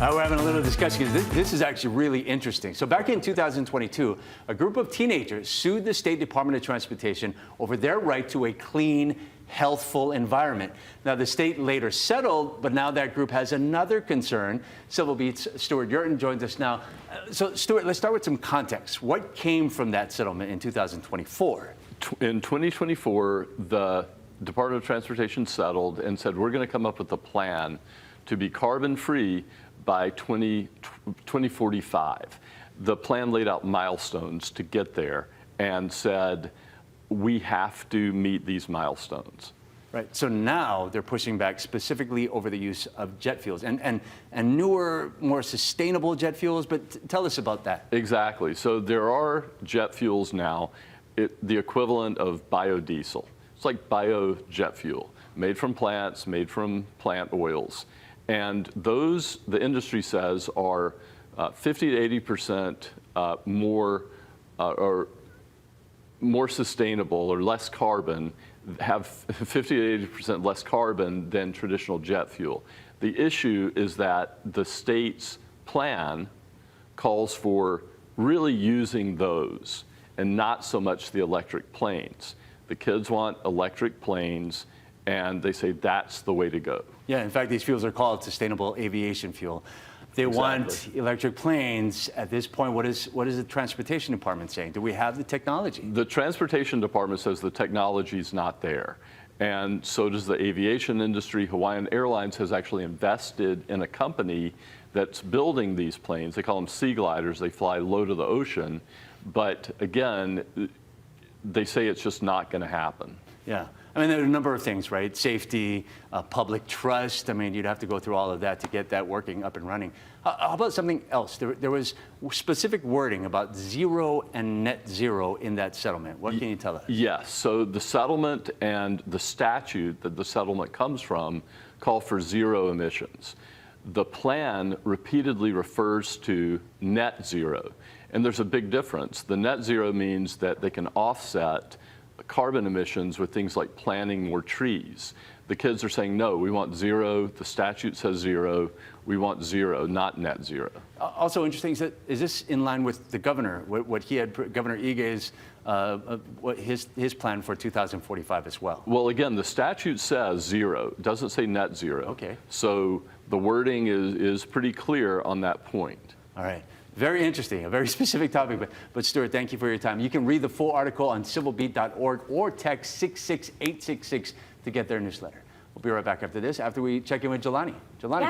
We're having a little discussion because this is actually really interesting. So back in 2022, a group of teenagers sued the State Department of Transportation over their right to a clean, healthful environment. Now, the state later settled, but now that group has another concern. Civil Beat's Stuart Yurton joins us now. So, Stuart, let's start with some context. What came from that settlement in 2024? In 2024, the Department of Transportation settled and said, we're going to come up with a plan to be carbon-free by 2045. The plan laid out milestones to get there and said, we have to meet these milestones. Right. So now they're pushing back specifically over the use of jet fuels and newer, more sustainable jet fuels. But tell us about that. Exactly. So there are jet fuels now, the equivalent of biodiesel. It's like biojet fuel, made from plants, made from plant oils. And those, the industry says, are 50 to 80% more sustainable or less carbon, have 50 to 80% less carbon than traditional jet fuel. The issue is that the state's plan calls for really using those and not so much the electric planes. The kids want electric planes, and they say that's the way to go. Yeah, in fact, these fuels are called sustainable aviation fuel. They want electric planes. At this point, what is the Transportation Department saying? Do we have the technology? The Transportation Department says the technology is not there. And so does the aviation industry. Hawaiian Airlines has actually invested in a company that's building these planes. They call them sea gliders. They fly low to the ocean. But again, they say it's just not going to happen. Yeah. I mean, there are a number of things, right? Safety, public trust. I mean, you'd have to go through all of that to get that working up and running. How about something else? There was specific wording about zero and net zero in that settlement. What can you tell us? Yes. So the settlement and the statute that the settlement comes from call for zero emissions. The plan repeatedly refers to net zero. And there's a big difference. The net zero means that they can offset carbon emissions with things like planting more trees. The kids are saying, no, we want zero. The statute says zero. We want zero, not net zero. Also interesting is that, is this in line with the governor, what he had, Governor Ige's, his plan for 2045 as well? Well, again, the statute says zero. It doesn't say net zero. Okay. So the wording is pretty clear on that point. All right. Very interesting, a very specific topic, but Stuart, thank you for your time. You can read the full article on civilbeat.org or text 66866 to get their newsletter. We'll be right back after this, after we check in with Jelani. Jelani.